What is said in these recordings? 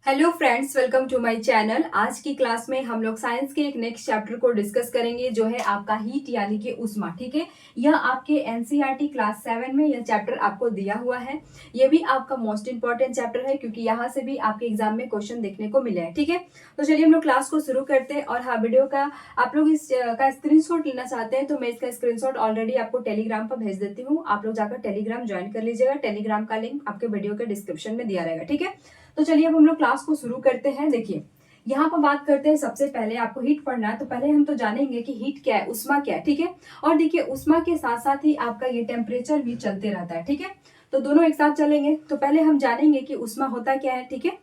Hello friends, welcome to my channel. आज की class में हम लोग साइंस के एक नेक्स्ट चैप्टर को डिस्कस करेंगे जो है आपका हीट यानी कि उष्मा। ठीक है, यह आपके एनसीईआरटी क्लास 7 में यह चैप्टर आपको दिया हुआ है। यह भी आपका मोस्ट इंपॉर्टेंट चैप्टर है क्योंकि यहाँ से भी आपके एग्जाम में क्वेश्चन देखने को मिले हैं। ठीक है, तो चलिए हम लोग क्लास को शुरू करते हैं। और हाँ, वीडियो का आप लोग इस का स्क्रीनशॉट लेना चाहते हैं तो मैं इसका स्क्रीनशॉट ऑलरेडी आपको टेलीग्राम पर भेज देती हूँ। आप लोग जाकर टेलीग्राम ज्वाइन कर लीजिएगा। टेलीग्राम का लिंक आपके वीडियो के डिस्क्रिप्शन में दिया रहेगा। ठीक है, तो चलिए अब हम लोग क्लास को शुरू करते हैं। देखिए, यहाँ पर बात करते हैं। सबसे पहले आपको हीट पढ़ना है तो पहले हम तो जानेंगे कि हीट क्या है, उष्मा क्या है। ठीक है, और देखिए उष्मा के साथ साथ ही आपका ये टेम्परेचर भी चलते रहता है। ठीक है, तो दोनों एक साथ चलेंगे। तो पहले हम जानेंगे कि उष्मा होता क्या है। ठीक है,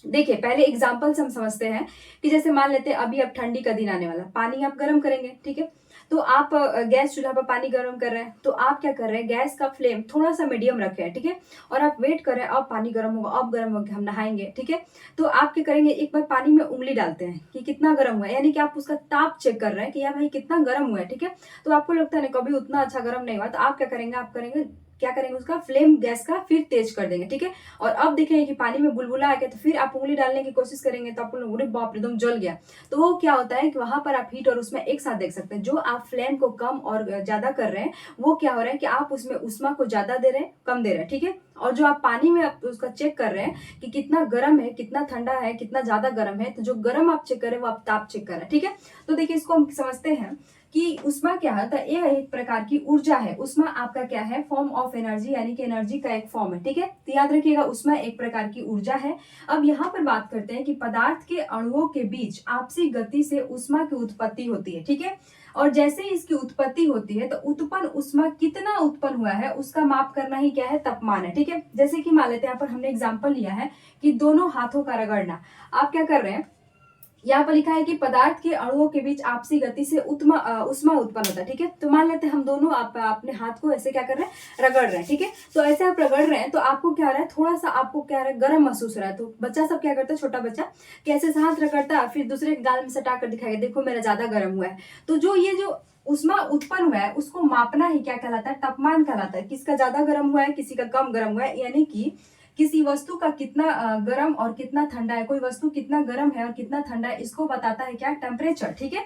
देखिए पहले एग्जाम्पल्स हम समझते हैं कि जैसे मान लेते हैं अभी अब ठंडी का दिन आने वाला, पानी आप गर्म करेंगे। ठीक है, तो आप गैस चूल्हा पर पानी गर्म कर रहे हैं तो आप क्या कर रहे हैं, गैस का फ्लेम थोड़ा सा मीडियम रखे हैं। ठीक है, और आप वेट कर रहे हैं अब पानी गर्म होगा, अब गर्म होगा, हम नहाएंगे। ठीक है, तो आप क्या करेंगे, एक बार पानी में उंगली डालते हैं कि कितना गर्म हुआ है, यानी कि आप उसका ताप चेक कर रहे हैं कि यार भाई कितना गर्म हुआ है। ठीक है, तो आपको लगता है ना कभी उतना अच्छा गर्म नहीं हुआ तो आप क्या करेंगे, क्या करेंगे, उसका फ्लेम गैस का फिर तेज कर देंगे। ठीक है, और अब देखेंगे कि पानी में बुलबुला आ गया तो फिर आप उंगली डालने की कोशिश करेंगे तो आपको अरे बाप रे एकदम जल गया। तो वो क्या होता है कि वहां पर आप हीट और उसमें एक साथ देख सकते हैं। जो आप फ्लेम को कम और ज्यादा कर रहे हैं वो क्या हो रहा है कि आप उसमें उष्मा को ज्यादा दे रहे हैं, कम दे रहे हैं। ठीक है, और जो आप पानी में आप उसका चेक कर रहे हैं कि कितना गर्म है, कितना ठंडा है, कितना ज्यादा गर्म है, तो जो गर्म आप चेक कर रहे हैं वो आप ताप चेक कर रहे हैं। ठीक है, तो देखिए इसको हम समझते हैं कि उष्मा क्या है। तो ये एक प्रकार की ऊर्जा है। उष्मा आपका क्या है, फॉर्म ऑफ एनर्जी, यानी कि एनर्जी का एक फॉर्म है। ठीक है, तो याद रखिएगा उष्मा एक प्रकार की ऊर्जा है। अब यहाँ पर बात करते हैं कि पदार्थ के अणुओं के बीच आपसी गति से उष्मा की उत्पत्ति होती है। ठीक है, और जैसे ही इसकी उत्पत्ति होती है तो उत्पन्न उष्मा कितना उत्पन्न हुआ है उसका माप करना ही क्या है, तापमान है। ठीक है, जैसे कि मान लेते हैं यहाँ पर हमने एग्जाम्पल लिया है कि दोनों हाथों का रगड़ना। आप क्या कर रहे हैं, यहाँ पर लिखा है कि पदार्थ के अणुओं के बीच आपसी गति से उष्मा उत्पन्न होता है। ठीक है, तो मान लेते हैं हम दोनों अपने हाथ को ऐसे क्या कर रहे हैं, रगड़ रहे हैं। ठीक है, तो ऐसे आप रगड़ रहे हैं तो आपको क्या हो रहा है, थोड़ा सा आपको क्या हो रहा है, गर्म महसूस हो रहा है। तो बच्चा सब क्या करता है, छोटा बच्चा कैसे से हाथ रगड़ता है फिर दूसरे गाल में सटा कर दिखाएगा, देखो मेरा ज्यादा गर्म हुआ है। तो जो ये जो उष्मा उत्पन्न हुआ है उसको मापना ही क्या कहलाता है, तापमान कहलाता है। किसका ज्यादा गर्म हुआ है, किसी का कम गर्म हुआ है, यानी कि किसी वस्तु का कितना गर्म और कितना ठंडा है, कोई वस्तु कितना गर्म है और कितना ठंडा है, इसको बताता है क्या, टेम्परेचर। ठीक है,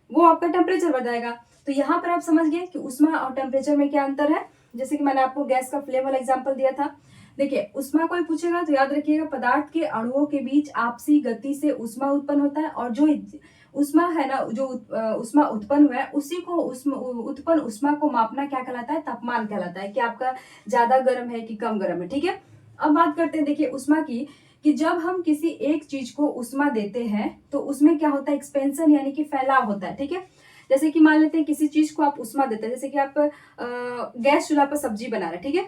वो आपका टेम्परेचर बताएगा। तो यहाँ पर आप समझ गए कि उष्मा और टेम्परेचर में क्या अंतर है। जैसे कि मैंने आपको गैस का फ्लेम वाला एग्जाम्पल दिया था। देखिए उष्मा कोई पूछेगा तो याद रखिएगा पदार्थ के अणुओं के बीच आपसी गति से उष्मा उत्पन्न होता है, और जो उष्मा है ना, जो उष्मा उत्पन्न हुआ है उसी को उत्पन्न उष्मा को मापना क्या कहलाता है, तापमान कहलाता है, कि आपका ज्यादा गर्म है कि कम गर्म है। ठीक है, अब बात करते हैं देखिए उष्मा की, कि जब हम किसी एक चीज को उष्मा देते हैं तो उसमें क्या होता है, एक्सपेंशन यानी कि फैलाव होता है। ठीक है, जैसे कि मान लेते हैं किसी चीज को आप उष्मा देते हैं, जैसे कि आप गैस चूल्हा पर सब्जी बना रहे हैं। ठीक है,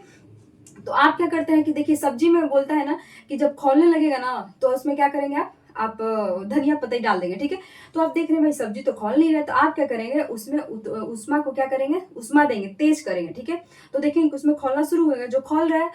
तो आप क्या करते हैं कि देखिए सब्जी में बोलता है ना कि जब खौलने लगेगा ना तो उसमें क्या करेंगे, आप धनिया पत्ता ही डाल देंगे। ठीक है, तो आप देख रहे हैं भाई सब्जी तो खौल नहीं रहा है, तो आप क्या करेंगे, उसमें उष्मा को क्या करेंगे, उष्मा देंगे, तेज करेंगे। ठीक है, तो देखेंगे उसमें खौलना शुरू होगा, जो खौल रहा है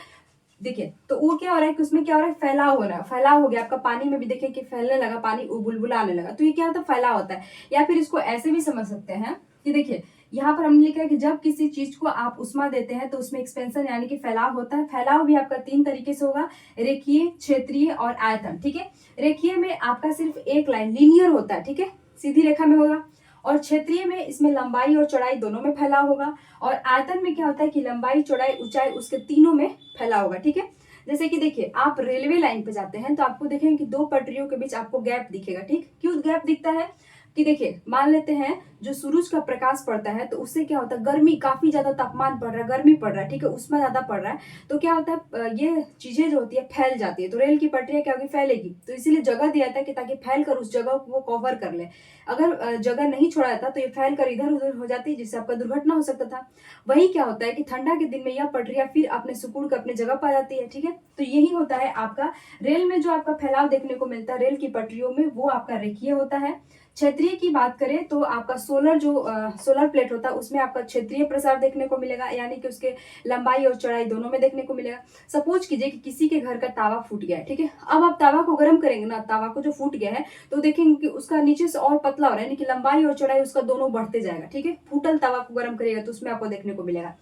देखिए, तो वो क्या हो रहा है कि उसमें क्या हो रहा है, फैलाव हो रहा है। फैलाव हो गया आपका, पानी में भी देखिए कि फैलने लगा, पानी बुलबुला आने लगा, तो ये क्या होता है, फैलाव होता है। या फिर इसको ऐसे भी समझ सकते हैं कि देखिए यहाँ पर हमने लिखा है कि जब किसी चीज को आप उष्मा देते हैं तो उसमें एक्सपेंशन यानी कि फैलाव होता है। फैलाव भी आपका 3 तरीके से होगा, रेखीय, क्षेत्रीय और आयतन। ठीक है, रेखीय में आपका सिर्फ एक लाइन लीनियर होता है, ठीक है, सीधी रेखा में होगा। और क्षेत्रीय में इसमें लंबाई और चौड़ाई दोनों में फैलाव होगा। और आयतन में क्या होता है कि लंबाई, चौड़ाई, ऊंचाई उसके तीनों में फैलाव होगा। ठीक है, जैसे कि देखिए आप रेलवे लाइन पे जाते हैं तो आपको देखेंगे कि 2 पटरियों के बीच आपको गैप दिखेगा। ठीक, क्यों गैप दिखता है कि देखिए मान लेते हैं जो सूरज का प्रकाश पड़ता है तो उससे क्या होता है, गर्मी, काफी ज्यादा तापमान पड़ रहा है, गर्मी पड़ रहा है। ठीक है, उसमें ज्यादा पड़ रहा है तो क्या होता है, ये चीजें जो होती है फैल जाती है, तो रेल की पटरियां क्या होगी, फैलेगी। तो इसीलिए जगह दिया था कि ताकि फैल कर उस जगह को वो कवर कर ले। अगर जगह नहीं छोड़ा जाता तो ये फैल कर इधर उधर हो जाती है, जिससे आपका दुर्घटना हो सकता था। वही क्या होता है कि ठंडा के दिन में यह पटरियां फिर अपने सुकून कर अपने जगह पा जाती है। ठीक है, तो यही होता है आपका रेल में जो आपका फैलाव देखने को मिलता है रेल की पटरियों में, वो आपका रेखीय होता है। क्षेत्रीय की बात करें तो आपका सोलर प्लेट होता है, उसमें आपका क्षेत्रीय प्रसार देखने को मिलेगा, यानी कि उसके लंबाई और चौड़ाई दोनों में देखने को मिलेगा। सपोज कीजिए कि किसी के घर का तावा फूट गया है। ठीक है, अब आप तावा को गर्म करेंगे ना, तावा को जो फूट गया है तो देखेंगे कि उसका नीचे से और पतला हो रहा है, यानी कि लंबाई और चौड़ाई उसका दोनों बढ़ते जाएगा। ठीक है, फूटल तावा को गर्म करेगा तो उसमें आपको देखने को मिलेगा।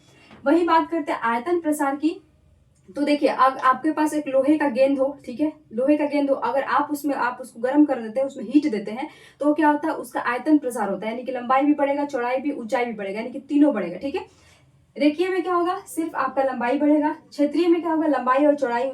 वही बात करते हैं आयतन प्रसार की, तो देखिए, अब आपके पास एक लोहे का गेंद हो, ठीक है, लोहे का गेंद हो, अगर आप उसको गर्म कर देते हैं, उसमें हीट देते हैं, तो क्या होता है, उसका आयतन प्रसार होता है, यानी कि लंबाई भी बढ़ेगा, चौड़ाई भी, ऊंचाई भी बढ़ेगा, यानी कि तीनों बढ़ेगा, ठीक है। रेखीय में क्या होगा, सिर्फ आपका लंबाई बढ़ेगा। क्षेत्रीय में क्या होगा, लंबाई और चौड़ाई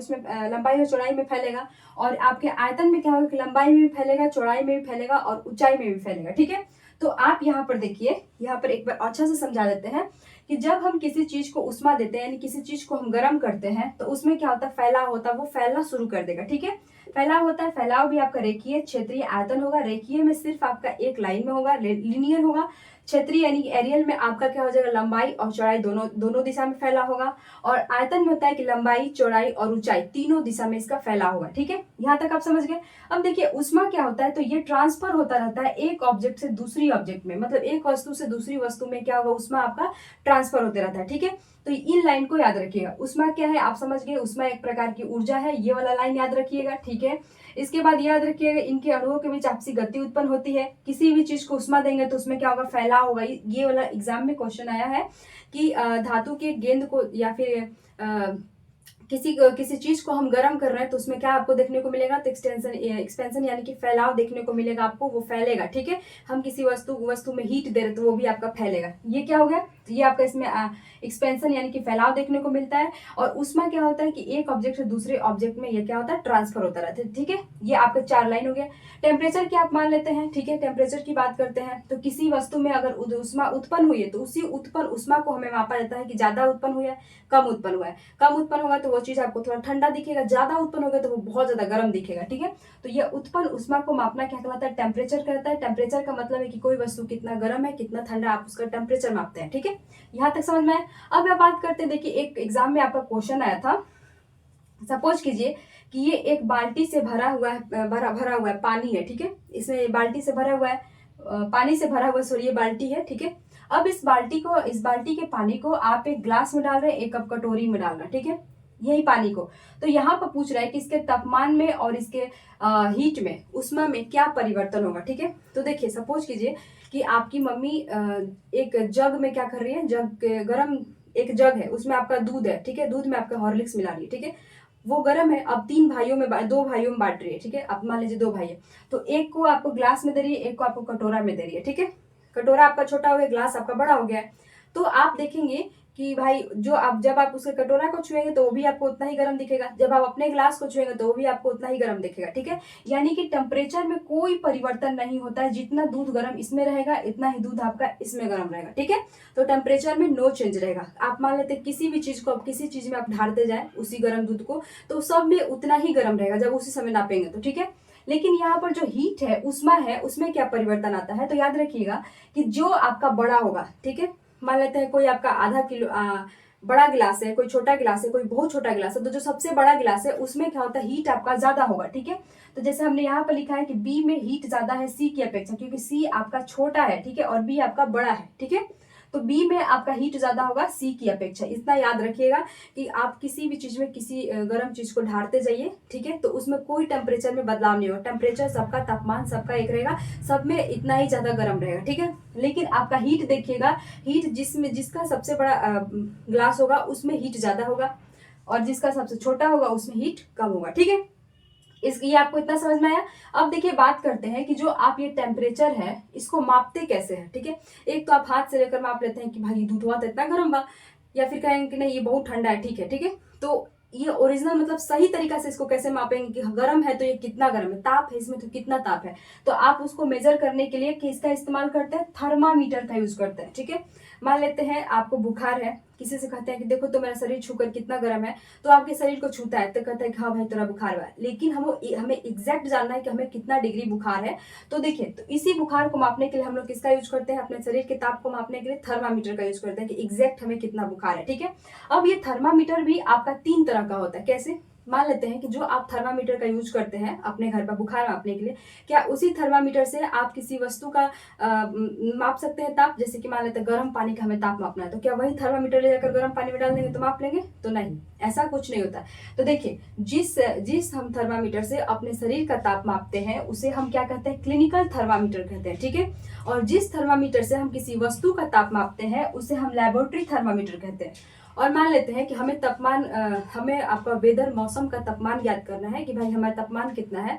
लंबाई और चौड़ाई में फैलेगा। और आपके आयतन में क्या होगा कि लंबाई में भी फैलेगा, चौड़ाई में भी फैलेगा और ऊंचाई में भी फैलेगा, ठीक है। तो आप यहाँ पर देखिए, यहाँ पर एक बार अच्छा से समझा देते हैं कि जब हम किसी चीज को उष्मा देते हैं, यानी किसी चीज को हम गर्म करते हैं, तो उसमें क्या होता है, फैलाव होता है, वो फैलना शुरू कर देगा, ठीक है। फैलाव होता है, फैलाव भी आपका रेखीय क्षेत्रीय आयतन होगा। रेखीय में सिर्फ आपका एक लाइन में होगा, लिनियर होगा। क्षेत्रीय यानी कि एरियल में आपका क्या हो जाएगा, लंबाई और चौड़ाई दोनों दोनों दिशा में फैला होगा। और आयतन में होता है कि लंबाई, चौड़ाई और ऊंचाई तीनों दिशा में इसका फैला होगा, ठीक है। यहाँ तक आप समझ गए। अब देखिए, ऊष्मा क्या होता है, तो ये ट्रांसफर होता रहता है एक ऑब्जेक्ट से दूसरी ऑब्जेक्ट में, मतलब एक वस्तु से दूसरी वस्तु में क्या होगा, ऊष्मा आपका ट्रांसफर होते रहता है, ठीक है। तो इन लाइन को याद रखिएगा। ऊष्मा क्या है, आप समझ गए, ऊष्मा एक प्रकार की ऊर्जा है, ये वाला लाइन याद रखिएगा, ठीक है। इसके बाद याद रखिएगा, इनके अणुओं के बीच आपसी गति उत्पन्न होती है। किसी भी चीज को उष्मा देंगे तो उसमें क्या होगा, फैलाव होगा। ये वाला एग्जाम में क्वेश्चन आया है कि धातु के गेंद को या फिर किसी चीज को हम गर्म कर रहे हैं, तो उसमें क्या आपको देखने को मिलेगा, तो एक्सपेंशन यानी कि फैलाव देखने को मिलेगा आपको, वो फैलेगा, ठीक है। हम किसी वस्तु में हीट दे रहे तो वो भी आपका फैलेगा। ये क्या हो गया, तो ये आपका इसमें एक्सपेंशन यानी कि फैलाव देखने को मिलता है। और उसमें क्या होता है कि एक ऑब्जेक्ट से दूसरे ऑब्जेक्ट में ये क्या होता है, ट्रांसफर होता रहता है, ठीक है। ये आपका 4 लाइन हो गया। टेम्परेचर की आप मान लेते हैं, ठीक है, टेम्परेचर की बात करते हैं, तो किसी वस्तु में अगर उष्मा उत्पन्न हुई है, तो उसी उत्पन्न उष्मा को हमें मापा जाता है कि ज्यादा उत्पन्न हुआ है, कम उत्पन्न हुआ है। कम उत्पन्न होगा तो वो चीज आपको थोड़ा ठंडा दिखेगा, ज्यादा उत्पन्न होगा तो वो बहुत ज्यादा गर्म दिखेगा, ठीक है। तो ये उत्पन्न उष्मा को मापना क्या कहलाता है, टेम्परेचर कहता है। टेम्परेचर का मतलब है कि कोई वस्तु कितना गर्म है, कितना ठंडा, आप उसका टेम्परेचर मापते हैं, ठीक है। यहाँ तक समझ में आया। अब मैं बात करते हैं, देखिए एक एग्जाम में आपका क्वेश्चन आया था, सपोज कीजिए कि ये एक बाल्टी से भरा हुआ है, भरा हुआ है, पानी है, ठीक है। इसमें बाल्टी से भरा हुआ है, पानी से भरा हुआ, सॉरी, ये बाल्टी है, ठीक है। अब इस बाल्टी के पानी को आप एक ग्लास में डाल रहे हैं, एक कप कटोरी में डाल रहे हैं, ठीक है, यही पानी को। तो यहाँ पर पूछ रहा है कि इसके तापमान में और इसके हीट में, उष्मा में क्या परिवर्तन होगा, ठीक है। तो देखिए, सपोज कीजिए कि आपकी मम्मी एक जग में क्या कर रही है, गरम एक जग है, उसमें आपका दूध है, ठीक है, दूध में आपका हॉर्लिक्स मिला रही है, ठीक है। वो गर्म है, अब 2 भाइयों में बांट रही है, ठीक है। अब मान लीजिए 2 भाई है, तो एक को आपको ग्लास में दे रही है, एक को आपको कटोरा में दे रही है, ठीक है। कटोरा आपका छोटा हो गया, ग्लास आपका बड़ा हो गया है। तो आप देखेंगे कि भाई जब आप उसके कटोरा को छुएंगे तो वो भी आपको उतना ही गर्म दिखेगा, जब आप अपने ग्लास को छुएंगे तो वो भी आपको उतना ही गर्म दिखेगा, ठीक है। यानी कि टेम्परेचर में कोई परिवर्तन नहीं होता है, जितना दूध गर्म इसमें रहेगा इतना ही दूध आपका इसमें गर्म रहेगा, ठीक है। तो टेम्परेचर में नो चेंज रहेगा। आप मान लेते हैं किसी भी चीज को, अब किसी चीज में आप ढालते जाए उसी गर्म दूध को, तो सब में उतना ही गर्म रहेगा जब उसी समय नापेंगे तो, ठीक है। लेकिन यहाँ पर जो हीट है, उष्मा है, उसमें क्या परिवर्तन आता है, तो याद रखिएगा कि जो आपका बड़ा होगा, ठीक है, मान लेते हैं कोई आपका आधा किलो बड़ा गिलास है, कोई छोटा गिलास है, कोई बहुत छोटा गिलास है, तो जो सबसे बड़ा गिलास है उसमें क्या होता है, हीट आपका ज्यादा होगा, ठीक है। तो जैसे हमने यहाँ पर लिखा है कि बी में हीट ज्यादा है सी की अपेक्षा, क्योंकि सी आपका छोटा है, ठीक है, और बी आपका बड़ा है, ठीक है। तो बी में आपका हीट ज्यादा होगा सी की अपेक्षा। इतना याद रखिएगा कि आप किसी भी चीज में किसी गर्म चीज को ढारते जाइए, ठीक है, तो उसमें कोई टेम्परेचर में बदलाव नहीं होगा। टेम्परेचर सबका, तापमान सबका एक रहेगा, सब में इतना ही ज्यादा गर्म रहेगा, ठीक है। लेकिन आपका हीट देखिएगा, हीट जिसका सबसे बड़ा ग्लास होगा उसमें हीट ज्यादा होगा, और जिसका सबसे छोटा होगा उसमें हीट कम होगा, ठीक है। ये आपको इतना समझ में आया। अब देखिए, बात करते हैं कि जो आप ये टेम्परेचर है इसको मापते कैसे हैं, ठीक है। एक तो आप हाथ से लेकर माप लेते हैं कि भाई दूध हुआ तो इतना गर्म बा, या फिर कहेंगे कि नहीं ये बहुत ठंडा है, ठीक है, ठीक है। तो ये ओरिजिनल मतलब सही तरीका से इसको कैसे मापेंगे कि गर्म है तो ये कितना गर्म है, ताप है इसमें तो कितना ताप है। तो आप उसको मेजर करने के लिए किसका इस्तेमाल करते हैं, थर्मामीटर का यूज करते हैं, ठीक है। मान लेते हैं आपको बुखार है, किसी से कहते हैं कि देखो तो मेरा शरीर छूकर कितना गर्म है, तो आपके शरीर को छूता है तो कहता है कि हाँ भाई तेरा बुखार हुआ है, लेकिन हमें एग्जैक्ट जानना है कि हमें कितना डिग्री बुखार है। तो देखिए, तो इसी बुखार को मापने के लिए हम लोग किसका यूज करते हैं, अपने शरीर के ताप को मापने के लिए थर्मामीटर का यूज करते हैं कि एग्जैक्ट हमें कितना बुखार है, ठीक है। अब ये थर्मामीटर भी आपका 3 तरह का होता है। कैसे, मान लेते हैं कि जो आप थर्मामीटर का यूज करते हैं अपने घर पर बुखार मापने के लिए, क्या उसी थर्मामीटर से आप किसी वस्तु का माप सकते हैं ताप। जैसे कि मान लेते हैं गर्म पानी का हमें ताप मापना है, तो क्या वही थर्मामीटर ले जाकर गर्म पानी में डाल देंगे तो माप लेंगे, तो नहीं, ऐसा कुछ नहीं होता। तो देखिए, जिस हम थर्मामीटर से अपने शरीर का ताप मापते हैं उसे हम क्या कहते हैं, क्लिनिकल थर्मामीटर कहते हैं, ठीक है। और जिस थर्मामीटर से हम किसी वस्तु का ताप मापते हैं उसे हम लैबोरेटरी थर्मामीटर कहते हैं। और मान लेते हैं कि हमें तापमान हमें आपका वेदर मौसम का तापमान ज्ञात करना है कि भाई हमारा तापमान कितना है,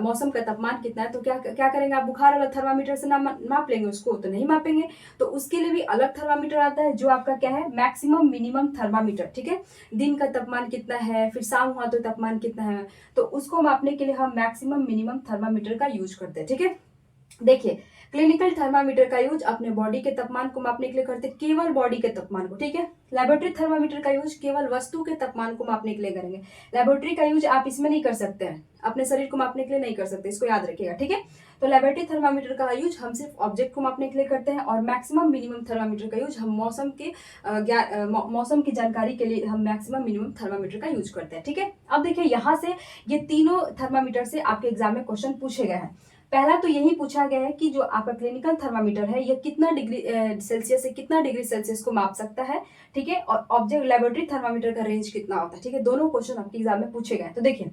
मौसम का तापमान कितना है। तो क्या क्या करेंगे आप, बुखार वाला थर्मामीटर से ना माप लेंगे उसको, तो नहीं मापेंगे। तो उसके लिए भी अलग थर्मामीटर आता है जो आपका क्या है, मैक्सिमम मिनिमम थर्मामीटर, ठीक है। दिन का तापमान कितना है, फिर शाम हुआ तो तापमान कितना है, तो उसको मापने के लिए हम मैक्सिमम मिनिमम थर्मामीटर का यूज करते हैं, ठीक है। देखिए, क्लिनिकल थर्मामीटर का यूज अपने बॉडी के तापमान को मापने के लिए करते हैं, केवल बॉडी के तापमान को, ठीक है। लेबोरेटरी थर्मामीटर का यूज केवल वस्तु के तापमान को मापने के लिए करेंगे। लेबोरेटरी का यूज आप इसमें नहीं कर सकते हैं, अपने शरीर को मापने के लिए नहीं कर सकते, इसको याद रखिएगा, ठीक है। तो लेबोरेटरी थर्मामीटर का यूज हम सिर्फ ऑब्जेक्ट को मापने के लिए करते हैं, और मैक्सिमम मिनिमम थर्मामीटर का यूज हम मौसम की जानकारी के लिए हम मैक्सिमम मिनिमम थर्मामीटर का यूज करते हैं, ठीक है। अब देखिए, यहाँ से ये तीनों थर्मामीटर से आपके एग्जाम में क्वेश्चन पूछे गए हैं। पहला तो यही पूछा गया है कि जो आपका क्लिनिकल थर्मामीटर है, ये कितना डिग्री सेल्सियस से कितना डिग्री सेल्सियस को माप सकता है, ठीक है। और ऑब्जेक्ट लेबोरेटरी थर्मामीटर का रेंज कितना होता है, ठीक है। दोनों क्वेश्चन आपके एग्जाम में पूछे गए। तो देखिए,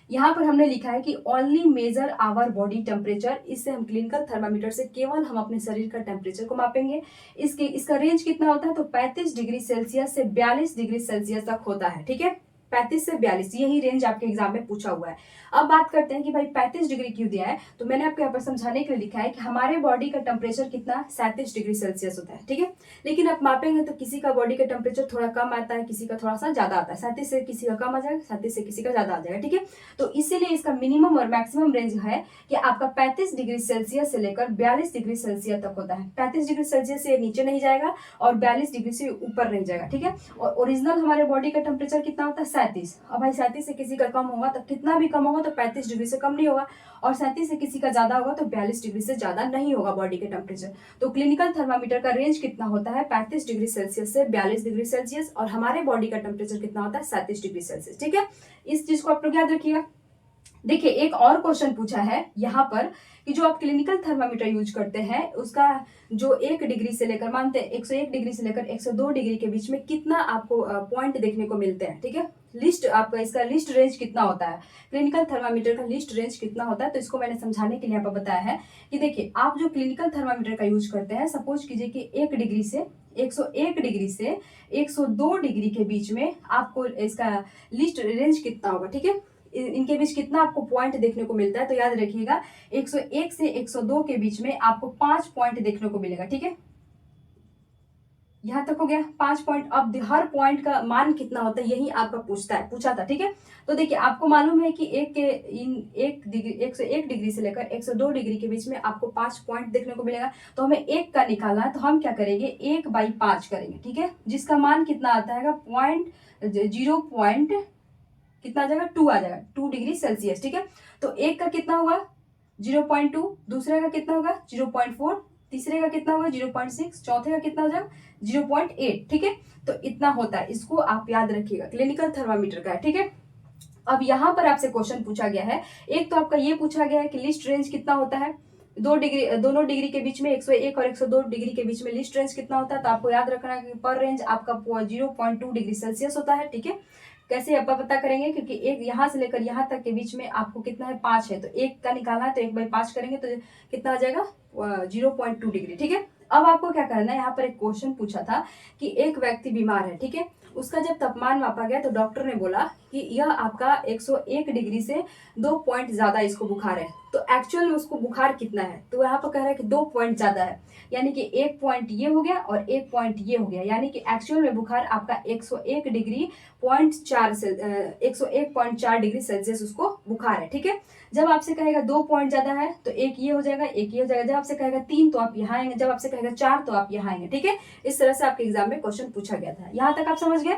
यहाँ पर हमने लिखा है कि only measure our body temperature, इससे हम क्लिनिकल थर्मामीटर से केवल हम अपने शरीर का टेम्परेचर को मापेंगे। इसका रेंज कितना होता है, तो 35 डिग्री सेल्सियस से 42 डिग्री सेल्सियस तक होता है, ठीक है। 35 से 42, यही रेंज आपके एग्जाम में पूछा हुआ है। अब बात करते हैं कि भाई 35 डिग्री क्यों दिया है, तो मैंने आपको यहाँ पर समझाने के लिए लिखा है कि हमारे बॉडी का टेम्परेचर कितना, 37 डिग्री सेल्सियस होता है, ठीक है। लेकिन आप मापेंगे तो किसी का बॉडी का टेम्परेचर थोड़ा कम आता है, किसी का थोड़ा सा ज्यादा आता है, 37 से किसी का कम आ जाएगा, 37 से किसी का ज्यादा आ जाएगा, ठीक है। तो इसीलिए इसका मिनिमम और मैक्सिमम रेंज है कि आपका 35 डिग्री सेल्सियस से लेकर 42 डिग्री सेल्सियस तक होता है। 35 डिग्री सेल्सियस से नीचे नहीं जाएगा और 42 डिग्री से ऊपर नहीं जाएगा, ठीक है। और ओरिजिनल हमारे बॉडी का टेम्परेचर कितना होता है, 37। अब भाई 37 से किसी का कम होगा तो कितना भी कम होगा तो 35 डिग्री से कम नहीं होगा, और 37 से किसी का ज्यादा होगा तो 42 डिग्री से ज्यादा नहीं होगा बॉडी के टेम्परेचर। तो क्लिनिकल थर्मामीटर का रेंज कितना होता है, 35 डिग्री सेल्सियस से 42 डिग्री सेल्सियस, और हमारे बॉडी का टेम्परेचर कितना होता है, 37 डिग्री सेल्सियस, ठीक है। इस चीज को आप लोग याद रखिएगा। देखिए, एक और क्वेश्चन पूछा है यहाँ पर कि जो आप क्लिनिकल थर्मामीटर यूज करते हैं उसका जो 1 डिग्री से लेकर, मानते हैं 101 डिग्री से लेकर 102 डिग्री के बीच में कितना आपको पॉइंट देखने को मिलते हैं, ठीक है। लिस्ट आपका इसका लिस्ट रेंज कितना होता है, क्लिनिकल थर्मामीटर का लिस्ट रेंज कितना होता है, तो इसको मैंने समझाने के लिए यहाँ पर बताया है कि देखिए, आप जो क्लिनिकल थर्मामीटर का यूज करते हैं, सपोज कीजिए कि 1 डिग्री से 101 डिग्री से 102 डिग्री के बीच में आपको इसका लिस्ट रेंज कितना होगा, ठीक है। इनके बीच कितना आपको पॉइंट देखने को मिलता है, तो याद रखिएगा 101 से 102 के बीच में आपको 5 पॉइंट देखने को मिलेगा, ठीक है। यहां तक हो गया 5 पॉइंट। अब हर पॉइंट का मान कितना होता है यही आपका पूछा था, ठीक है। तो देखिए, आपको मालूम है कि 101 डिग्री से लेकर 102 डिग्री के बीच में आपको 5 पॉइंट देखने को मिलेगा। तो हमें 1 का निकालना है, तो हम क्या करेंगे, 1/5 करेंगे, ठीक है। जिसका मान कितना आता है, पॉइंट 0 पॉइंट कितना आ जाएगा, 2 आ जाएगा, 2 डिग्री सेल्सियस, ठीक है। तो एक का कितना होगा 0.2, दूसरे का कितना होगा 0.4, तीसरे का कितना होगा 0.6, चौथे का कितना हो जाएगा 0.8, ठीक है। तो इतना होता है, इसको आप याद रखिएगा, क्लिनिकल थर्मामीटर का है, ठीक है। अब यहाँ पर आपसे क्वेश्चन पूछा गया है, एक तो आपका ये पूछा गया है कि लिस्ट रेंज कितना होता है, दोनों डिग्री के बीच में 101 और 102 डिग्री के बीच में लिस्ट रेंज कितना होता है। तो आपको याद रखना है कि पर रेंज आपका 0.2 डिग्री सेल्सियस होता है, ठीक है। कैसे आप पता करेंगे, क्योंकि एक यहाँ से लेकर यहाँ तक के बीच में आपको कितना है 5 है, तो 1 का निकालना है, तो 1/5 करेंगे तो कितना आ जाएगा 0.2 डिग्री, ठीक है। अब आपको क्या करना है, यहाँ पर एक क्वेश्चन पूछा था कि एक व्यक्ति बीमार है, ठीक है। उसका जब तापमान मापा गया तो डॉक्टर ने बोला कि यह आपका 101 डिग्री से 2 पॉइंट ज्यादा इसको बुखार है। तो एक्चुअल में उसको बुखार कितना है, तो यहाँ पर कह रहा है कि 2 पॉइंट ज्यादा है, यानी कि 1 पॉइंट ये हो गया और 1 पॉइंट ये हो गया, यानी कि एक्चुअल में बुखार आपका 101 डिग्री 101.4 डिग्री सेल्सियस उसको बुखार है, ठीक है। जब आपसे कहेगा 2 पॉइंट ज्यादा है तो एक ये हो जाएगा, एक ये हो जाएगा। जब आपसे कहेगा 3 तो आप यहाँ आएंगे, जब आपसे कहेगा 4 तो आप यहाँ आएंगे, ठीक है। इस तरह से आपके एग्जाम में क्वेश्चन पूछा गया था। यहाँ तक आप समझ गए।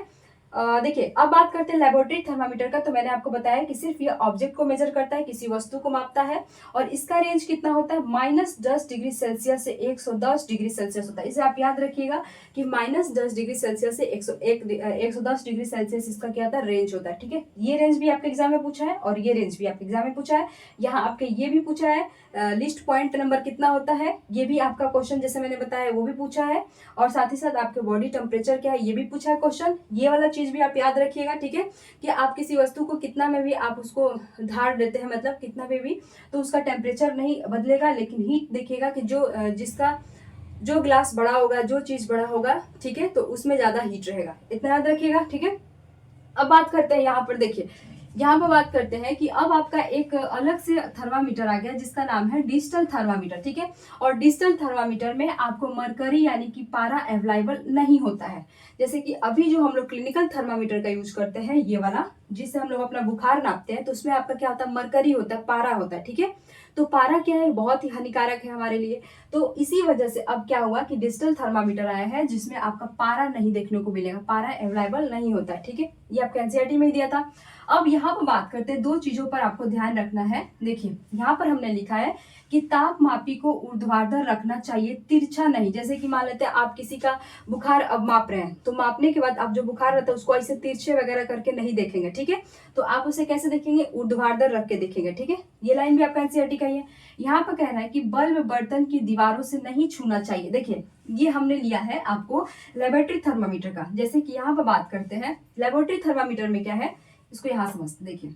देखिए, अब बात करते हैं लेबोरेटरी थर्मामीटर का। तो मैंने आपको बताया कि सिर्फ ये ऑब्जेक्ट को मेजर करता है, किसी वस्तु को मापता है, और इसका रेंज कितना होता है -10 डिग्री सेल्सियस से 110 डिग्री सेल्सियस होता है। इसे आप याद रखिएगा कि -10 डिग्री सेल्सियस से 110 डिग्री सेल्सियस इसका क्या होता है, रेंज होता है, ठीक है। ये रेंज भी आपके एग्जाम में पूछा है और ये रेंज भी आपके एग्जाम में पूछा है। यहाँ आपके ये भी पूछा है लिस्ट पॉइंट नंबर कितना होता है, ये भी आपका क्वेश्चन जैसे मैंने बताया वो भी पूछा है, और साथ ही साथ आपके बॉडी टेम्परेचर क्या है ये भी पूछा है क्वेश्चन। ये वाला चीज भी आप याद रखिएगा, ठीक है, कि आप किसी वस्तु को कितना में भी आप उसको धार देते हैं, मतलब कितना में भी, तो उसका टेम्परेचर नहीं बदलेगा, लेकिन हीट देखिएगा कि जो जिसका जो ग्लास बड़ा होगा, जो चीज बड़ा होगा, ठीक है, तो उसमें ज्यादा हीट रहेगा, इतना याद रखिएगा, ठीक है। अब बात करते हैं यहाँ पर, देखिए यहाँ पर बात करते हैं कि अब आपका एक अलग से थर्मामीटर आ गया जिसका नाम है डिजिटल थर्मामीटर, ठीक है। और डिजिटल थर्मामीटर में आपको मरकरी यानी कि पारा अवेलेबल नहीं होता है। जैसे कि अभी जो हम लोग क्लिनिकल थर्मामीटर का यूज करते हैं, ये वाला जिससे हम लोग अपना बुखार नापते हैं, तो उसमें आपका क्या होता है, मरकरी होता है, पारा होता है, ठीक है। तो पारा क्या है, बहुत ही हानिकारक है हमारे लिए। तो इसी वजह से अब क्या हुआ कि डिजिटल थर्मामीटर आया है जिसमें आपका पारा नहीं देखने को मिलेगा, पारा अवेलेबल नहीं होता है, ठीक है। ये आपका एनसीईआरटी में ही दिया था। अब यहाँ पर बात करते हैं, दो चीजों पर आपको ध्यान रखना है। देखिए यहाँ पर हमने लिखा है कि तापमापी को ऊर्ध्वाधर रखना चाहिए, तिरछा नहीं। जैसे कि मान लेते हैं आप किसी का बुखार अब माप रहे हैं, तो मापने के बाद आप जो बुखार रहता है उसको ऐसे तिरछे वगैरह करके नहीं देखेंगे, ठीक है। तो आप उसे कैसे देखेंगे, ऊर्ध्वाधर रख के देखेंगे, ठीक है। ये लाइन भी आपका एनसीईआरटी का ही है। यहाँ पर कह रहा है कि बल्ब बर्तन की दीवारों से नहीं छूना चाहिए। देखिए ये हमने लिया है आपको लेबोरेटरी थर्मामीटर का। जैसे कि यहाँ पर बात करते हैं लेबोरेटरी थर्मामीटर में क्या है, इसको यहां समझते। देखिए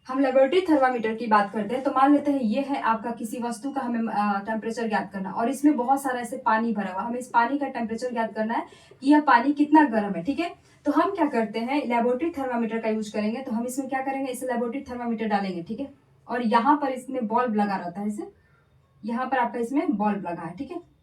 हम लेबोरेटरी थर्मामीटर की बात करते हैं, तो मान लेते हैं ये है आपका किसी वस्तु का हमें टेम्परेचर ज्ञात करना, और इसमें बहुत सारा ऐसे पानी भरा हुआ, हमें इस पानी का टेम्परेचर ज्ञात करना है कि यह पानी कितना गर्म है, ठीक है। तो हम क्या करते हैं, लेबोरेटरी थर्मामीटर का यूज करेंगे। तो हम इसमें क्या करेंगे, इसे लेबोरेटरी थर्मामीटर डालेंगे, ठीक है। और यहाँ पर इसमें बल्ब लगा रहता है, इसे यहाँ पर आपका इसमें बल्ब लगा है, ठीक है।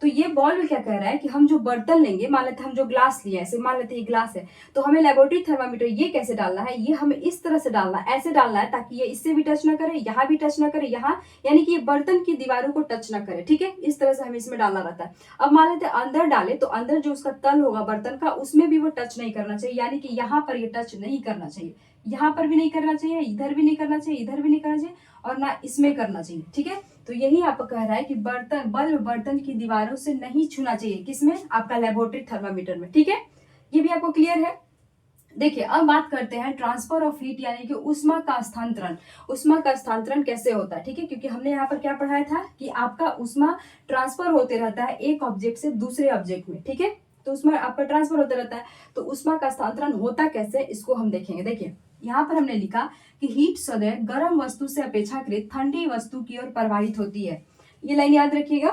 तो ये बॉल क्या कह रहा है कि हम जो बर्तन लेंगे, मान लेते हम जो ग्लास लिए, ऐसे मान लेते ये ग्लास है, तो हमें लेबोरेटरी थर्मामीटर ये कैसे डालना है, ये हमें इस तरह से डालना है, ऐसे डालना है ताकि ये इससे भी टच ना करे, यहाँ भी टच ना करे, यहाँ यानी कि ये बर्तन की दीवारों को टच ना करे, ठीक है। इस तरह से हमें इसमें डालना रहता है। अब मान लेते अंदर डाले, तो अंदर जो उसका तल होगा बर्तन का, उसमें भी वो टच नहीं करना चाहिए, यानी कि यहाँ पर ये टच नहीं करना चाहिए, यहाँ पर भी नहीं करना चाहिए, इधर भी नहीं करना चाहिए, इधर भी नहीं करना चाहिए, और ना इसमें करना चाहिए, ठीक है। तो यही आपको कह रहा है कि बल्ब बर्तन की दीवारों से नहीं छूना चाहिए, किसमें, आपका लेबोरेटरी थर्मामीटर में, ठीक है। ये भी आपको क्लियर है। देखिए अब बात करते हैं ट्रांसफर ऑफ हीट यानी कि उष्मा का स्थानांतरण। उष्मा का स्थानांतरण कैसे होता है, ठीक है, क्योंकि हमने यहाँ पर क्या पढ़ाया था कि आपका उष्मा ट्रांसफर होते रहता है एक ऑब्जेक्ट से दूसरे ऑब्जेक्ट में, ठीक है। तो उसमें आपका ट्रांसफर होता रहता है। तो उष्मा का स्थानांतरण होता कैसे, इसको हम देखेंगे। देखिए यहाँ पर हमने लिखा कि हीट सदैव गर्म वस्तु से अपेक्षाकृत ठंडी वस्तु की ओर प्रवाहित होती है। ये लाइन याद रखिएगा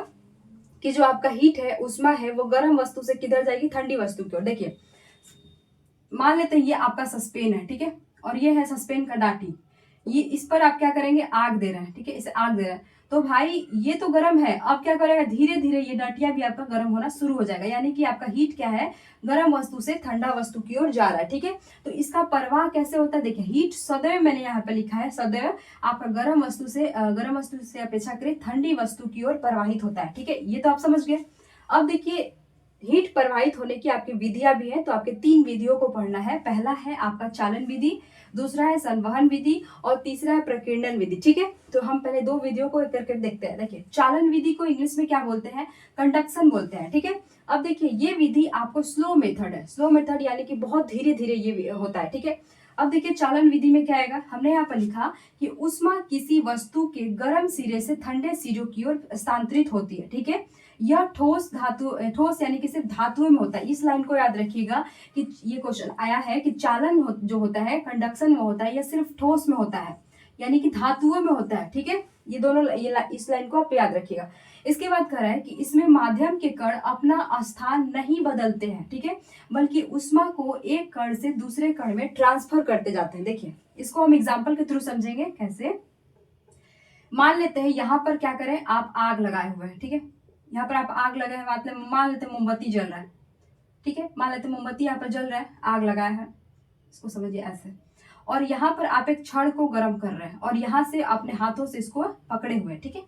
कि जो आपका हीट है, उष्मा है, वो गर्म वस्तु से किधर जाएगी, ठंडी वस्तु की ओर। देखिए मान लेते हैं ये आपका सस्पेन है, ठीक है, और ये है सस्पेन का डाटी। ये इस पर आप क्या करेंगे, आग दे रहे हैं, ठीक है, इसे आग दे रहे हैं, तो भाई ये तो गर्म है। अब क्या करेगा, धीरे धीरे ये डाटिया भी आपका गर्म होना शुरू हो जाएगा, यानी कि आपका हीट क्या है, गर्म वस्तु से ठंडा वस्तु की ओर जा रहा है, ठीक है। तो इसका प्रवाह कैसे होता है, देखिए हीट सदैव, मैंने यहाँ पे लिखा है सदैव आपका गर्म वस्तु से अपेक्षाकृत ठंडी वस्तु की ओर प्रवाहित होता है, ठीक है। ये तो आप समझ गए। अब देखिए हीट प्रवाहित होने की आपकी विधियां भी है, तो आपके 3 विधियों को पढ़ना है। पहला है आपका चालन विधि, दूसरा है संवहन विधि, और तीसरा है प्रकीर्णन विधि, ठीक है। तो हम पहले 2 विधियों को एक करके देखते हैं। देखिए चालन विधि को इंग्लिश में क्या बोलते हैं, कंडक्शन बोलते हैं, ठीक है। अब देखिए ये विधि आपको स्लो मेथड है, स्लो मेथड यानी कि बहुत धीरे धीरे ये होता है, ठीक है। अब देखिए चालन विधि में क्या आएगा, हमने यहाँ पर लिखा कि उष्मा किसी वस्तु के गर्म सिरे से ठंडे सिरों की ओर स्थानांतरित होती है, ठीक है। यह ठोस यानी कि सिर्फ धातुओं में होता है। इस लाइन को याद रखिएगा कि ये क्वेश्चन आया है कि जो होता है कंडक्शन में होता है, यह सिर्फ ठोस में होता है, यानी कि धातुओं में होता है, ठीक है। ये दोनों इस लाइन को आप याद रखिएगा। इसके बाद कह रहा है कि इसमें माध्यम के कण अपना स्थान नहीं बदलते हैं, ठीक है, बल्कि उष्मा को एक कण से दूसरे कण में ट्रांसफर करते जाते हैं। देखिए इसको हम एग्जाम्पल के थ्रू समझेंगे कैसे। मान लेते हैं यहाँ पर क्या करें, आप आग लगाए हुए हैं, ठीक है, यहाँ पर आप आग लगाए, मतलब मान लेते मोमबत्ती जल रहा है, ठीक है, मान लेते मोमबत्ती यहाँ पर जल रहा है, आग लगाया है, इसको समझिए ऐसे। और यहाँ पर आप एक छड़ को गर्म कर रहे हैं, और यहाँ से अपने हाथों से इसको पकड़े हुए हैं, ठीक है।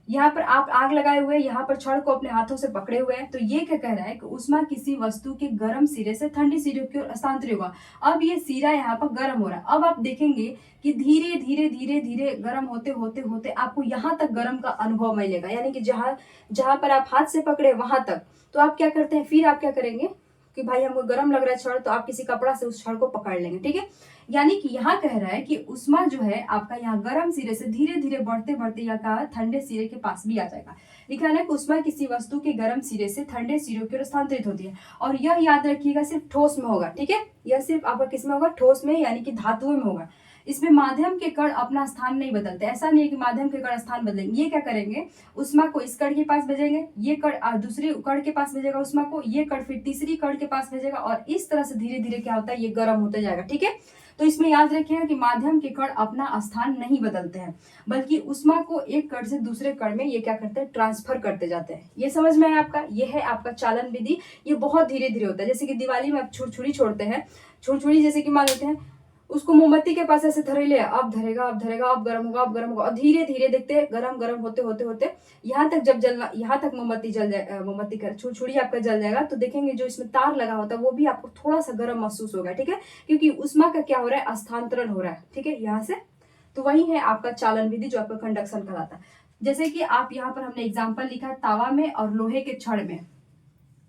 यहाँ पर आप आग लगाए हुए हैं, यहाँ पर छड़ को अपने हाथों से पकड़े हुए हैं। तो ये क्या कह रहा है कि उष्मा किसी वस्तु के गर्म सिरे से ठंडी सिरे की ओर स्थानांतरित होगा। अब ये सिरा यहाँ पर गर्म हो रहा है। अब आप देखेंगे कि धीरे धीरे धीरे धीरे गर्म होते होते होते आपको यहाँ तक गर्म का अनुभव मिलेगा, यानी कि जहां पर आप हाथ से पकड़े वहां तक। तो आप क्या करते हैं, फिर आप क्या करेंगे कि भाई हमको गर्म लग रहा है छड़, तो आप किसी कपड़ा से उस छड़ को पकड़ लेंगे, ठीक है। यानी कि यहाँ कह रहा है कि उष्मा जो है आपका यहाँ गर्म सिरे से धीरे धीरे बढ़ते बढ़ते या का ठंडे सिरे के पास भी आ जाएगा। लिखा है ना कि उष्मा किसी वस्तु के गर्म सिरे से ठंडे सिरों की ओर स्थानांतरित होती है, और यह याद रखिएगा सिर्फ ठोस में होगा, ठीक है। यह सिर्फ आपका किस में होगा, ठोस में, यानी कि धातुओं में होगा। इसमें माध्यम के कण अपना स्थान नहीं बदलते, ऐसा नहीं है कि माध्यम के कण स्थान बदलेंगे। ये क्या करेंगे, उष्मा को इस कण के पास भेजेंगे, ये कण दूसरी कण के पास भेजेगा उष्मा को, ये कण फिर तीसरी कण के पास भेजेगा और इस तरह से धीरे धीरे क्या होता है, ये गर्म होते जाएगा। ठीक है, तो इसमें याद रखिएगा कि माध्यम के कण अपना स्थान नहीं बदलते हैं, बल्कि उष्मा को एक कण से दूसरे कण में ये क्या करते हैं, ट्रांसफर करते जाते हैं। ये समझ में आया आपका, ये है आपका चालन विधि। ये बहुत धीरे धीरे होता है, जैसे कि दिवाली में आप छुरछुरी छोड़ते हैं, छुरछुरी जैसे कि मान लेते हैं उसको मोमबत्ती के पास ऐसे धरे ले, अब धरेगा अब धरेगा, अब गर्म होगा अब गर्म होगा, और धीरे धीरे देखते हैं गर्म गर्म होते होते होते यहाँ तक जब जलना, यहाँ तक मोमबत्ती जल जाए, मोमबत्ती का छुरछुरी आपका जल जाएगा, तो देखेंगे जो इसमें तार लगा होता है वो भी आपको थोड़ा सा गर्म महसूस होगा। ठीक है, क्योंकि उष्मा का क्या हो रहा है, स्थानांतरण हो रहा है। ठीक है, यहाँ से, तो वही है आपका चालन विधि जो आपका कंडक्शन कहलाता है। जैसे कि आप यहाँ पर हमने एग्जाम्पल लिखा है तावा में और लोहे के छड़ में।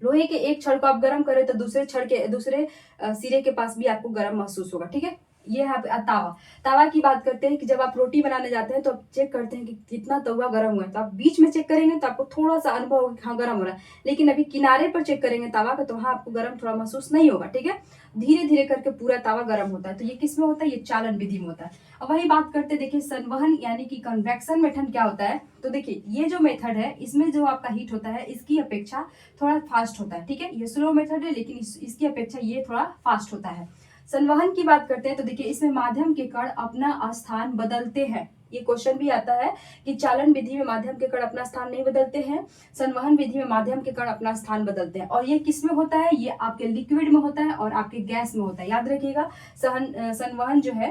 लोहे के एक छड़ को आप गर्म करें तो दूसरे छड़ के दूसरे सिरे के पास भी आपको गर्म महसूस होगा। ठीक है, ये है तावा। तावा की बात करते हैं कि जब आप रोटी बनाने जाते हैं तो आप चेक करते हैं कि कितना तवा गर्म हुआ है, तो आप बीच में चेक करेंगे तो आपको थोड़ा सा अनुभव होगा कि हाँ गर्म हो रहा है, लेकिन अभी किनारे पर चेक करेंगे तावा का तो वहां आपको गर्म थोड़ा महसूस नहीं होगा। ठीक है, धीरे धीरे करके पूरा तावा गर्म होता है। तो ये किसमें होता है, ये चालन विधि में होता है। अब वही बात करते हैं, देखिए संवहन यानी कि कन्वेक्शन मेथड क्या होता है। तो देखिए ये जो मेथड है इसमें जो आपका हीट होता है इसकी अपेक्षा थोड़ा फास्ट होता है। ठीक है, ये स्लो मेथड है लेकिन इसकी अपेक्षा ये थोड़ा फास्ट होता है। संवहन की बात करते हैं तो देखिए इसमें माध्यम के कण अपना स्थान बदलते हैं। ये क्वेश्चन भी आता है कि चालन विधि में माध्यम के कण अपना स्थान नहीं बदलते हैं, संवहन विधि में माध्यम के कण अपना स्थान बदलते हैं। और ये किस में होता है, ये आपके लिक्विड में होता है और आपके गैस में होता है। याद रखिएगा संवहन जो है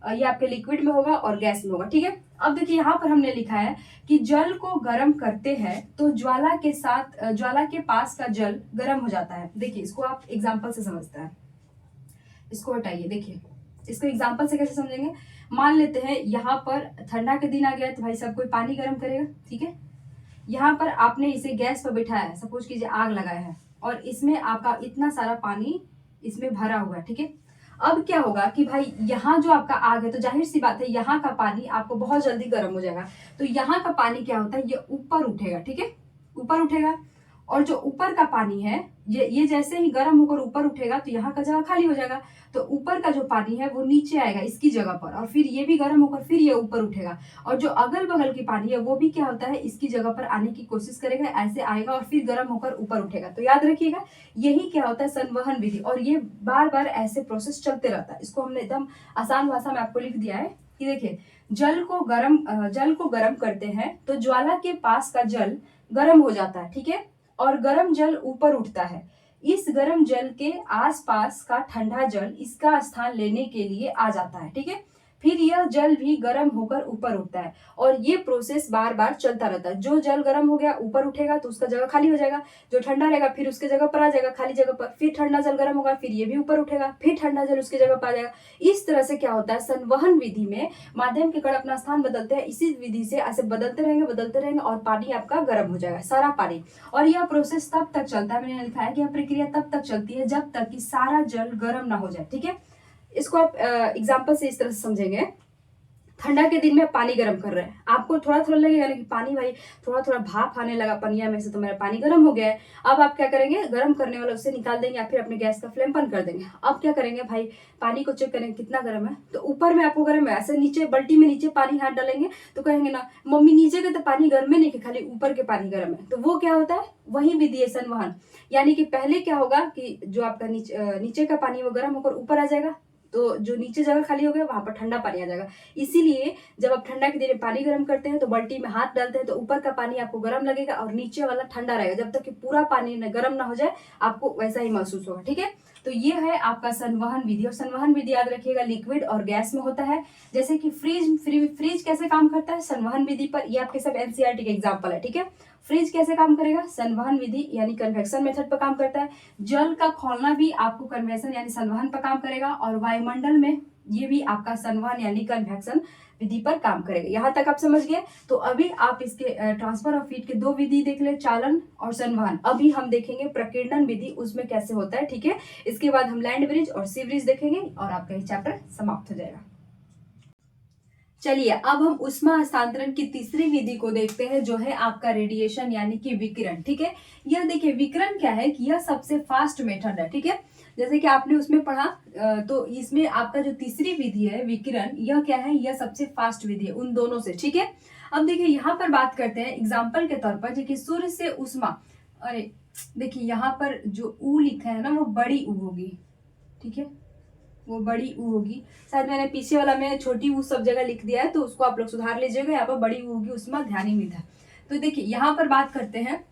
ये आपके लिक्विड में होगा और गैस में होगा। ठीक है, अब देखिए यहाँ पर हमने लिखा है कि जल को गर्म करते हैं तो ज्वाला के साथ ज्वाला के पास का जल गर्म हो जाता है। देखिए इसको आप एग्जाम्पल से समझते हैं, इसको हटाइए। देखिए इसको एग्जाम्पल से कैसे समझेंगे, मान लेते हैं यहाँ पर ठंडा के दिन आ गया तो भाई सब कोई पानी गर्म करेगा। ठीक है, यहाँ पर आपने इसे गैस पर बिठाया है, सपोज कीजिए आग लगाया है और इसमें आपका इतना सारा पानी इसमें भरा हुआ है। ठीक है, अब क्या होगा कि भाई यहाँ जो आपका आग है तो जाहिर सी बात है यहाँ का पानी आपको बहुत जल्दी गर्म हो जाएगा, तो यहाँ का पानी क्या होता है, ये ऊपर उठेगा। ठीक है, ऊपर उठेगा और जो ऊपर का पानी है ये जैसे ही गर्म होकर ऊपर उठेगा तो यहाँ का जगह खाली हो जाएगा, तो ऊपर का जो पानी है वो नीचे आएगा इसकी जगह पर, और फिर ये भी गर्म होकर फिर ये ऊपर उठेगा, और जो अगल बगल की पानी है वो भी क्या होता है, इसकी जगह पर आने की कोशिश करेगा, ऐसे आएगा और फिर गर्म होकर ऊपर उठेगा। तो याद रखिएगा यही क्या होता है, संवहन विधि, और ये बार बार ऐसे प्रोसेस चलते रहता है। इसको हमने एकदम आसान भाषा में आपको लिख दिया है कि देखिए जल को गर्म करते हैं तो ज्वाला के पास का जल गर्म हो जाता है। ठीक है, और गर्म जल ऊपर उठता है, इस गर्म जल के आसपास का ठंडा जल इसका स्थान लेने के लिए आ जाता है। ठीक है, फिर यह जल भी गर्म होकर ऊपर उठता है, और ये प्रोसेस बार बार चलता रहता है। जो जल गर्म हो गया ऊपर उठेगा तो उसका जगह खाली हो जाएगा, जो ठंडा रहेगा फिर उसके जगह पर आ जाएगा खाली जगह पर, फिर ठंडा जल गर्म होगा फिर ये भी ऊपर उठेगा, फिर ठंडा जल उसकी जगह पर आ जाएगा। इस तरह से क्या होता है, संवहन विधि में माध्यम के कण अपना स्थान बदलते हैं, इसी विधि से ऐसे बदलते रहेंगे और पानी आपका गर्म हो जाएगा, सारा पानी। और यह प्रोसेस तब तक चलता है, मैंने लिखा है कि यह प्रक्रिया तब तक चलती है जब तक कि सारा जल गर्म ना हो जाए। ठीक है, इसको आप एग्जाम्पल से इस तरह से समझेंगे, ठंडा के दिन में पानी गर्म कर रहे हैं, आपको थोड़ा थोड़ा लगेगा ना कि पानी भाई थोड़ा थोड़ा भाप आने लगा पनिया में से, तो मेरा पानी गर्म हो गया है। अब आप क्या करेंगे, गर्म करने वाला उससे निकाल देंगे या फिर अपने गैस का फ्लेम बंद कर देंगे। अब क्या करेंगे भाई, पानी को चेक करेंगे कितना गर्म है, तो ऊपर में आपको गर्म है, ऐसे नीचे बल्टी में नीचे पानी हाथ डालेंगे तो कहेंगे ना मम्मी नीचे के तो पानी गर्म है नहीं कि खाली ऊपर के पानी गर्म है। तो वो क्या होता है, वही विधि है संवहन, यानी कि पहले क्या होगा कि जो आपका नीचे का पानी वो गर्म होकर ऊपर आ जाएगा, तो जो नीचे जगह खाली हो गया वहां पर ठंडा पानी आ जाएगा। इसीलिए जब आप ठंडा के दिन में पानी गर्म करते हैं तो बाल्टी में हाथ डालते हैं तो ऊपर का पानी आपको गर्म लगेगा और नीचे वाला ठंडा रहेगा, जब तक कि पूरा पानी गर्म ना हो जाए आपको वैसा ही महसूस होगा। ठीक है, तो ये है आपका संवहन विधि। और संवहन विधि याद रखिएगा लिक्विड और गैस में होता है। जैसे कि फ्रिज कैसे काम करता है, संवहन विधि पर, ये आपके सब एनसीईआरटी के एग्जाम्पल है। ठीक है, फ्रिज कैसे काम करेगा, संवहन विधि यानी कन्वेक्शन मेथड पर काम करता है। जल का खौलना भी आपको कन्वेक्शन यानी संवहन पर काम करेगा, और वायुमंडल में ये भी आपका संवहन यानी कन्वेक्शन विधि पर काम करेगा। यहाँ तक आप समझ गए। तो अभी आप इसके ट्रांसफर ऑफ हीट के दो विधि देख ले, चालन और संवहन। अभी हम देखेंगे प्रकीर्णन विधि, उसमें कैसे होता है। ठीक है, इसके बाद हम लैंड ब्रिज और सी ब्रिज देखेंगे और आपका ये चैप्टर समाप्त हो जाएगा। चलिए अब हम उष्मा हस्तांतरण की तीसरी विधि को देखते हैं, जो है आपका रेडिएशन यानी कि विकिरण। ठीक है, यह देखिए विकिरण क्या है कि यह सबसे फास्ट मेथड है। ठीक है, जैसे कि आपने उसमें पढ़ा तो इसमें आपका जो तीसरी विधि है विकिरण, यह क्या है, यह सबसे फास्ट विधि है उन दोनों से, ठीक है। अब देखिए यहाँ पर बात करते हैं एग्जाम्पल के तौर पर, देखिए सूर्य से उष्मा, अरे देखिए यहाँ पर जो ऊ लिखा है ना वो बड़ी ऊ होगी, ठीक है, वो बड़ी ऊ होगी। शायद मैंने पीछे वाला में छोटी ऊ सब जगह लिख दिया है, तो उसको आप लोग सुधार लीजिएगा। यहाँ पर बड़ी ऊ होगी, उष्मा ध्यान ही नहीं था। तो देखिए यहाँ पर बात करते हैं,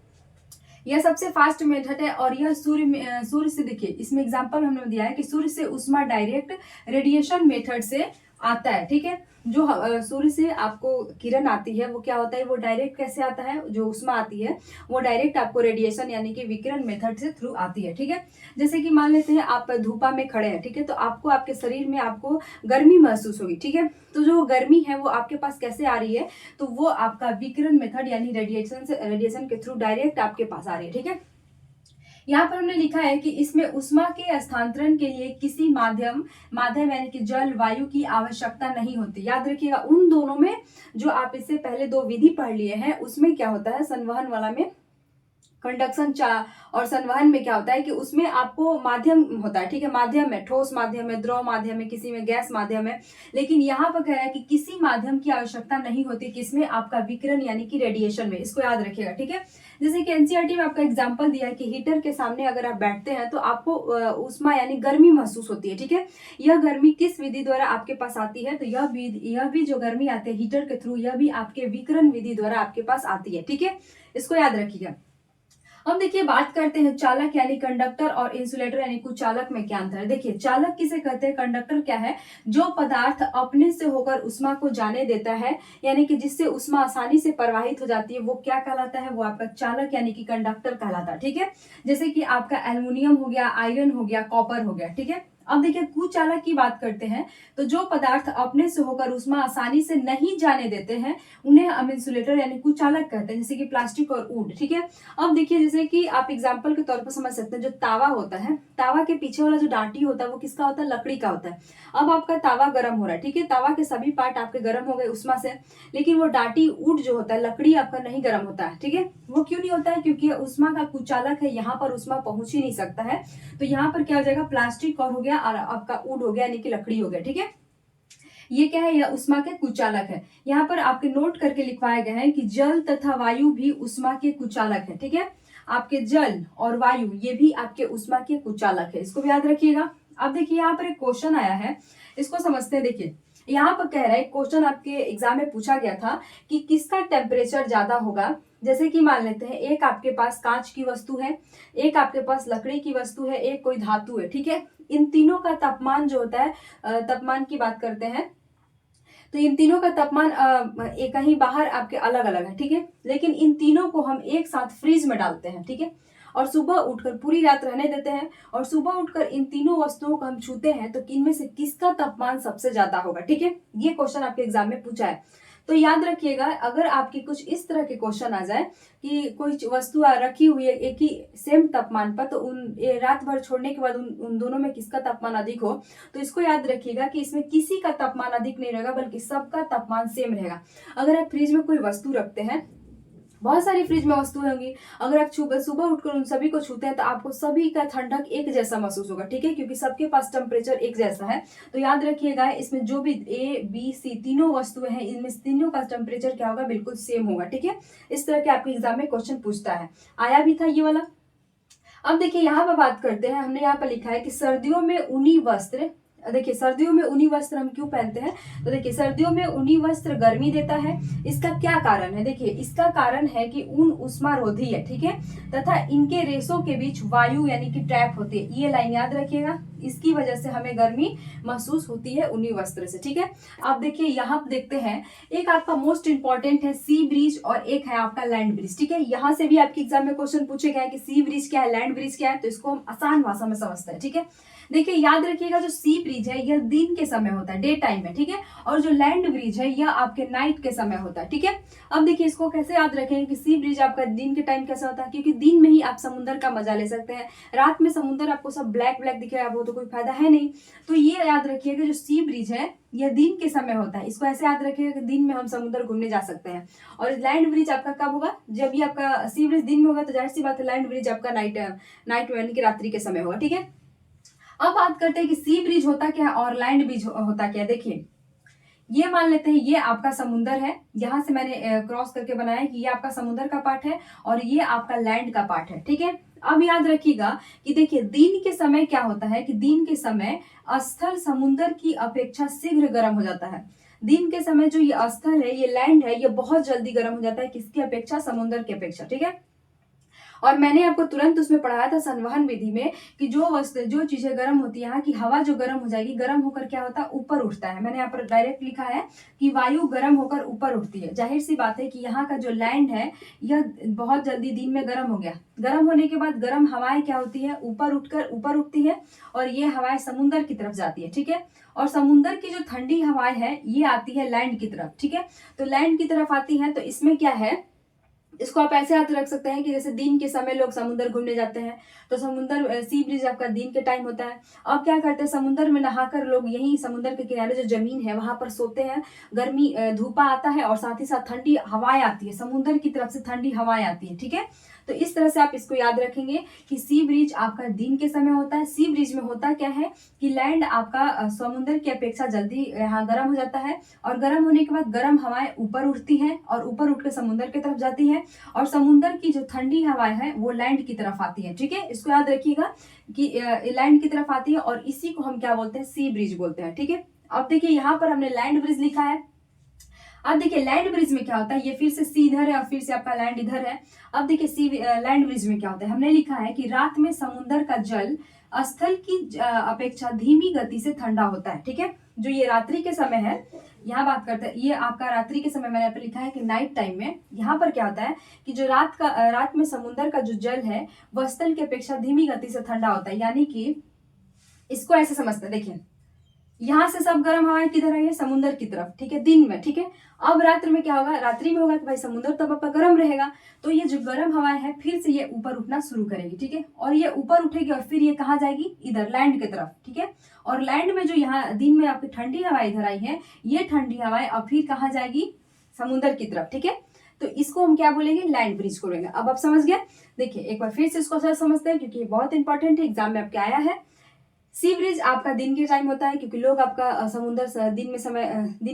यह सबसे फास्ट मेथड है और यह सूर्य से, देखिए इसमें एग्जांपल हमने दिया है कि सूर्य से उष्मा डायरेक्ट रेडिएशन मेथड से आता है, ठीक है। जो सूर्य से आपको किरण आती है वो क्या होता है, वो डायरेक्ट कैसे आता है, जो उष्मा आती है वो डायरेक्ट आपको रेडिएशन यानी कि विकिरण मेथड से थ्रू आती है, ठीक है। जैसे कि मान लेते हैं आप धूपा में खड़े हैं, ठीक है, तो आपको आपके शरीर में आपको गर्मी महसूस होगी, ठीक है। तो जो गर्मी है वो आपके पास कैसे आ रही है, तो वो आपका विकिरण मेथड यानी रेडिएशन के थ्रू डायरेक्ट आपके पास आ रही है, ठीक है। यहाँ पर हमने लिखा है कि इसमें उष्मा के हस्तांतरण के लिए किसी माध्यम माध्यम यानी कि जल वायु की आवश्यकता नहीं होती। याद रखिएगा उन दोनों में, जो आप इससे पहले दो विधि पढ़ लिए हैं उसमें क्या होता है, संवहन वाला में कंडक्शन और संवहन में क्या होता है कि उसमें आपको माध्यम होता है, ठीक है, माध्यम है, ठोस माध्यम है, द्रव माध्यम है, किसी में गैस माध्यम है। लेकिन यहाँ पर कह रहा है कि किसी माध्यम की आवश्यकता नहीं होती, किसमें, आपका विकिरण यानी कि रेडिएशन में। इसको याद रखिएगा, ठीक है। जैसे कि एनसीईआरटी में आपका एग्जाम्पल दिया है कि हीटर के सामने अगर आप बैठते हैं तो आपको उष्मा यानी गर्मी महसूस होती है, ठीक है। यह गर्मी किस विधि द्वारा आपके पास आती है, तो यह भी जो गर्मी आती है हीटर के थ्रू, यह भी आपके विकिरण विधि द्वारा आपके पास आती है, ठीक है। इसको याद रखिएगा। अब देखिए बात करते हैं चालक यानी कंडक्टर और इंसुलेटर यानी कुचालक में क्या अंतर है। देखिए चालक किसे कहते हैं, कंडक्टर क्या है, जो पदार्थ अपने से होकर उष्मा को जाने देता है, यानी कि जिससे उष्मा आसानी से प्रवाहित हो जाती है, वो क्या कहलाता है, वो आपका चालक यानी कि कंडक्टर कहलाता है, ठीक है। जैसे कि आपका एल्युमिनियम हो गया, आयरन हो गया, कॉपर हो गया, ठीक है। अब देखिए कुचालक की बात करते हैं, तो जो पदार्थ अपने से होकर उष्मा आसानी से नहीं जाने देते हैं उन्हें हम इंसुलेटर यानी कुचालक कहते हैं, जैसे कि प्लास्टिक और वुड, ठीक है। अब देखिए जैसे कि आप एग्जाम्पल के तौर पर समझ सकते हैं, जो तावा होता है, तावा के पीछे वाला जो डांटी होता है वो किसका होता है, लकड़ी का होता है। अब आपका तावा गर्म हो रहा है, ठीक है, तावा के सभी पार्ट आपके गर्म हो गए उष्मा से, लेकिन वो डांटी वुड जो होता है, लकड़ी आपका नहीं गर्म होता है, ठीक है। वो क्यों नहीं होता है, क्योंकि उष्मा का कुचालक है, यहाँ पर उष्मा पहुंच ही नहीं सकता है। तो यहाँ पर क्या हो जाएगा, प्लास्टिक और हो गया और आपका वुड हो गया यानी कि लकड़ी हो गया, ठीक है। ये क्या है, यह उष्मा के कुचालक है। यहाँ पर आपके नोट करके लिखवाया गया है कि जल तथा वायु भी उष्मा के कुचालक है, ठीक है। आपके जल और वायु ये भी आपके उष्मा के कुचालक है, इसको भी याद रखिएगा। अब देखिए यहाँ पर एक क्वेश्चन आया है, इसको समझते हैं। देखिए यहाँ पर कह रहा है, क्वेश्चन आपके एग्जाम में पूछा गया था कि किसका टेम्परेचर ज्यादा होगा। जैसे कि मान लेते हैं एक आपके पास कांच की वस्तु है, एक आपके पास लकड़ी की वस्तु है, एक कोई धातु है, ठीक है। इन तीनों का तापमान जो होता है, तापमान की बात करते हैं, तो इन तीनों का तापमान एक कहीं बाहर आपके अलग अलग है, ठीक है। लेकिन इन तीनों को हम एक साथ फ्रीज में डालते हैं, ठीक है, और सुबह उठकर पूरी रात रहने देते हैं, और सुबह उठकर इन तीनों वस्तुओं को हम छूते हैं, तो इनमें से किसका तापमान सबसे ज्यादा होगा, ठीक है। ये क्वेश्चन आपके एग्जाम में पूछा है। तो याद रखिएगा, अगर आपकी कुछ इस तरह के क्वेश्चन आ जाए कि कोई वस्तु रखी हुई है एक ही सेम तापमान पर, तो रात भर छोड़ने के बाद उन दोनों में किसका तापमान अधिक हो, तो इसको याद रखिएगा कि इसमें किसी का तापमान अधिक नहीं रहेगा, बल्कि सबका तापमान सेम रहेगा। अगर आप फ्रिज में कोई वस्तु रखते हैं, बहुत सारी फ्रिज में वस्तुएं होंगी, अगर आप सुबह उठकर उन सभी को छूते हैं तो आपको सभी का ठंडक एक जैसा महसूस होगा, ठीक है, क्योंकि सबके पास टेम्परेचर एक जैसा है। तो याद रखिएगा इसमें जो भी ए बी सी तीनों वस्तुएं हैं, इनमें तीनों का टेम्परेचर क्या होगा, बिल्कुल सेम होगा, ठीक है। इस तरह के आपके एग्जाम में क्वेश्चन पूछता है, आया भी था ये वाला। अब देखिए यहाँ पर बात करते हैं, हमने यहाँ पर लिखा है कि सर्दियों में ऊनी वस्त्र, देखिए सर्दियों में ऊनी वस्त्र हम क्यों पहनते हैं, तो देखिए सर्दियों में ऊनी वस्त्र गर्मी देता है। इसका क्या कारण है, देखिए इसका कारण है कि ऊन उष्मारोधी है, ठीक है, तथा इनके रेशों के बीच वायु यानी कि ट्रैप होती है। ये लाइन याद रखिएगा, इसकी वजह से हमें गर्मी महसूस होती है ऊनी वस्त्र से, ठीक है। आप देखिए यहाँ देखते हैं, एक आपका मोस्ट इंपॉर्टेंट है सी ब्रिज और एक है आपका लैंड ब्रिज, ठीक है। यहाँ से भी आपके एग्जाम में क्वेश्चन पूछे गए कि सी ब्रिज क्या है, लैंड ब्रिज क्या है, तो इसको हम आसान भाषा में समझते हैं, ठीक है। देखिए याद रखिएगा, जो सी ब्रिज है यह दिन के समय होता है, डे टाइम में, ठीक है, और जो लैंड ब्रिज है यह आपके नाइट के समय होता है, ठीक है। अब देखिए इसको कैसे याद रखेंगे कि सी ब्रिज आपका दिन के टाइम कैसे होता है, क्योंकि दिन में ही आप समुद्र का मजा ले सकते हैं, रात में समुद्र आपको सब ब्लैक ब्लैक दिखेगा, वो तो कोई फायदा है नहीं। तो ये याद रखिएगा, जो सी ब्रिज है यह दिन के समय होता है, इसको ऐसे याद रखिएगा कि दिन में हम समुद्र घूमने जा सकते हैं। और लैंड ब्रिज आपका कब होगा, जब ये आपका सी ब्रिज दिन में होगा, तो जाहिर सी बात है लैंड ब्रिज आपका नाइट यानी कि रात्रि के समय होगा, ठीक है। अब बात करते हैं कि सी ब्रिज होता क्या है और लैंड ब्रिज होता क्या है। देखिए, ये मान लेते हैं ये आपका समुंदर है, यहाँ से मैंने क्रॉस करके बनाया है कि ये आपका समुंदर का पार्ट है और ये आपका लैंड का पार्ट है, ठीक है। अब याद रखिएगा कि देखिए दिन के समय क्या होता है कि दिन के समय स्थल समुंदर की अपेक्षा शीघ्र गर्म हो जाता है। दिन के समय जो ये स्थल है, ये लैंड है, ये बहुत जल्दी गर्म हो जाता है, किसकी अपेक्षा? समुंदर की अपेक्षा, ठीक है। और मैंने आपको तुरंत उसमें पढ़ाया था संवहन विधि में कि जो चीजें गर्म होती है, यहाँ की हवा जो गर्म हो जाएगी, गर्म होकर क्या होता है? ऊपर उठता है। मैंने यहाँ पर डायरेक्ट लिखा है कि वायु गर्म होकर ऊपर उठती है। जाहिर सी बात है कि यहाँ का जो लैंड है यह बहुत जल्दी दिन में गर्म हो गया। गर्म होने के बाद गर्म हवाएं क्या होती है? ऊपर उठती है और ये हवाएं समुंदर की तरफ जाती है, ठीक है। और समुंदर की जो ठंडी हवाएं है ये आती है लैंड की तरफ, ठीक है। तो लैंड की तरफ आती है तो इसमें क्या है, इसको आप ऐसे याद रख सकते हैं कि जैसे दिन के समय लोग समुद्र घूमने जाते हैं तो समुद्र सी ब्रिज आपका दिन के टाइम होता है। अब क्या करते हैं, समुद्र में नहाकर लोग यही समुद्र के किनारे जो जमीन है वहां पर सोते हैं। गर्मी धूपा आता है और साथ ही साथ ठंडी हवाएं आती है, समुद्र की तरफ से ठंडी हवाएं आती है, ठीक है। तो इस तरह से आप इसको याद रखेंगे कि सी ब्रिज आपका दिन के समय होता है। सी ब्रिज में होता क्या है कि लैंड आपका समुद्र की अपेक्षा जल्दी यहाँ गर्म हो जाता है और गर्म होने के बाद गर्म हवाएं ऊपर उठती हैं और ऊपर उठ के समुद्र की तरफ जाती है और समुद्र की जो ठंडी हवाएं है वो लैंड की तरफ आती है, ठीक है। इसको याद रखिएगा कि लैंड की तरफ आती है और इसी को हम क्या बोलते हैं? सी ब्रिज बोलते हैं, ठीक है। अब देखिए यहाँ पर हमने लैंड ब्रिज लिखा है। अब देखिए लैंड ब्रिज में क्या होता है, ये फिर से सी इधर है और फिर से आपका लैंड इधर है। अब देखिए सी लैंड ब्रिज में क्या होता है, हमने लिखा है कि रात में समुद्र का जल स्थल की अपेक्षा धीमी गति से ठंडा होता है, ठीक है। जो ये रात्रि के समय है, यहाँ बात करते हैं, ये आपका रात्रि के समय मैंने यहाँ पे लिखा है कि नाइट टाइम में यहाँ पर क्या होता है कि जो रात में समुद्र का जो जल है वह स्थल की अपेक्षा धीमी गति से ठंडा होता है। यानी कि इसको ऐसे समझते हैं, देखिए यहाँ से सब गर्म हवाएं किधर आई है? समुद्र की तरफ, ठीक है, दिन में, ठीक है। अब रात्रि में क्या होगा? रात्रि में होगा कि भाई समुद्र तब आपका गर्म रहेगा तो ये जो गर्म हवाएं है फिर से ये ऊपर उठना शुरू करेगी, ठीक है। और ये ऊपर उठेगी और फिर ये कहाँ जाएगी? इधर लैंड की तरफ, ठीक है। और लैंड में जो यहाँ दिन में आपकी ठंडी हवाएं इधर आई है, ये ठंडी हवाएं अब फिर कहाँ जाएगी? समुद्र की तरफ, ठीक है। तो इसको हम क्या बोलेंगे? लैंड ब्रिज को बोलेंगे। अब आप समझ गए। देखिए एक बार फिर से इसको समझते हैं क्योंकि ये बहुत इंपॉर्टेंट है, एग्जाम में आपके आया है। सी ब्रिज आपका दिन के टाइम होता है क्योंकि लोग आपका समुद्र दिन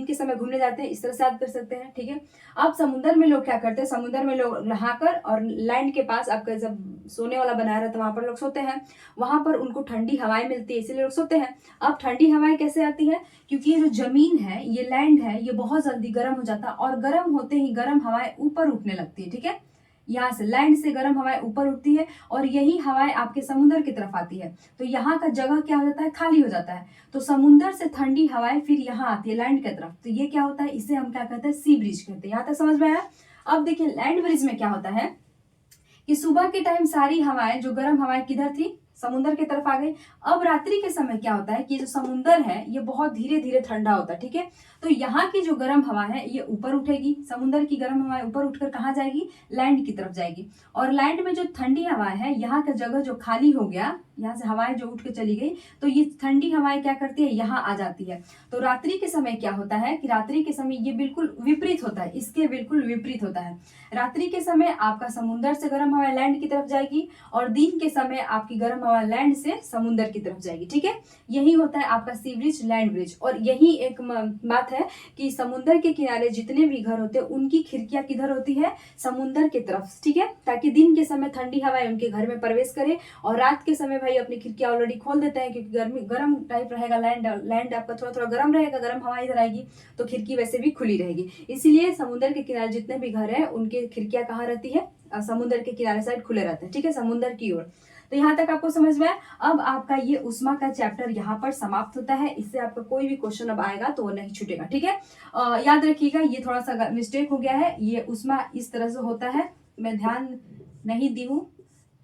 के समय घूमने जाते हैं, इस तरह से याद कर सकते हैं, ठीक है। अब समुद्र में लोग क्या करते हैं? समुद्र में लोग नहाकर और लैंड के पास आपका जब सोने वाला बनाया रहता है वहां पर लोग सोते हैं, वहां पर उनको ठंडी हवाएं मिलती है इसीलिए लोग सोते हैं। अब ठंडी हवाएं कैसे आती है? क्योंकि ये जो जमीन है, ये लैंड है, ये बहुत जल्दी गर्म हो जाता है और गर्म होते ही गर्म हवाएं ऊपर उठने लगती है, ठीक है। यहाँ से लैंड से गर्म हवाएं ऊपर उठती है और यही हवाएं आपके समुद्र की तरफ आती है तो यहाँ का जगह क्या हो जाता है? खाली हो जाता है। तो समुद्र से ठंडी हवाएं फिर यहाँ आती है लैंड की तरफ, तो ये क्या होता है? इसे हम क्या कहते हैं? सी ब्रिज कहते हैं। यहाँ तक समझ में आया। अब देखिए लैंड ब्रिज में क्या होता है कि सुबह के टाइम सारी हवाएं जो गर्म हवाएं किधर थी? समुद्र की तरफ आ गई। अब रात्रि के समय क्या होता है कि जो समुद्र है ये बहुत धीरे धीरे ठंडा होता है, ठीक है। तो यहाँ की जो गर्म हवा है ये ऊपर उठेगी, समुद्र की गर्म हवा ऊपर उठकर कहाँ जाएगी? लैंड की तरफ जाएगी। और लैंड में जो ठंडी हवाएं है, यहाँ का जगह जो खाली हो गया, यहाँ से हवाएं जो उठ के चली गई, तो ये ठंडी हवाएं क्या करती है? यहाँ आ जाती है। तो रात्रि के समय क्या होता है कि रात्रि के समय ये बिल्कुल विपरीत होता है, इसके बिल्कुल विपरीत होता है। रात्रि के समय आपका समुद्र से गर्म हवा लैंड की तरफ जाएगी और दिन के समय आपकी गर्म हवा लैंड से समुद्र की तरफ जाएगी, ठीक है। यही होता है आपका सी ब्रिज, लैंड ब्रिज। और यही एक बात है कि समुद्र के किनारे जितने भी घर होते हैं उनकी खिड़कियां किधर होती है? समुद्र की तरफ, ठीक है, ताकि दिन के समय ठंडी हवाएं उनके घर में प्रवेश करे और रात के समय भाई अपनी खिड़कियां ऑलरेडी खोल देते हैं क्योंकि गर्म टाइप रहेगा, लैंड आपका थोड़ा थोड़ा गर्म रहेगा, गर्म हवा इधर आएगी तो खिड़की वैसे भी खुली रहेगी। इसीलिए समुद्र के किनारे जितने भी घर है उनके खिड़कियां कहाँ रहती है? समुद्र के किनारे साइड खुले रहते हैं, ठीक है, समुद्र की ओर। तो यहाँ तक आपको समझ में आया। अब आपका ये उष्मा का चैप्टर यहाँ पर समाप्त होता है। इससे आपका कोई भी क्वेश्चन अब आएगा तो वो नहीं छूटेगा, ठीक है। याद रखिएगा ये थोड़ा सा मिस्टेक हो गया है, ये उष्मा इस तरह से होता है, मैं ध्यान नहीं दी हूँ,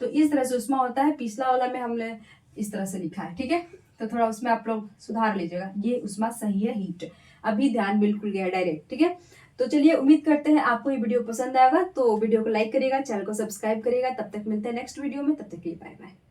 तो इस तरह से उष्मा होता है। पिछला वाला में हमने इस तरह से लिखा है, ठीक है, तो थोड़ा उसमें आप लोग सुधार लीजिएगा। ये उष्मा सही है, हीट। अभी ध्यान बिल्कुल गया डायरेक्ट, ठीक है। तो चलिए उम्मीद करते हैं आपको ये वीडियो पसंद आएगा, तो वीडियो को लाइक करिएगा, चैनल को सब्सक्राइब करिएगा। तब तक मिलते हैं नेक्स्ट वीडियो में, तब तक के लिए बाय बाय।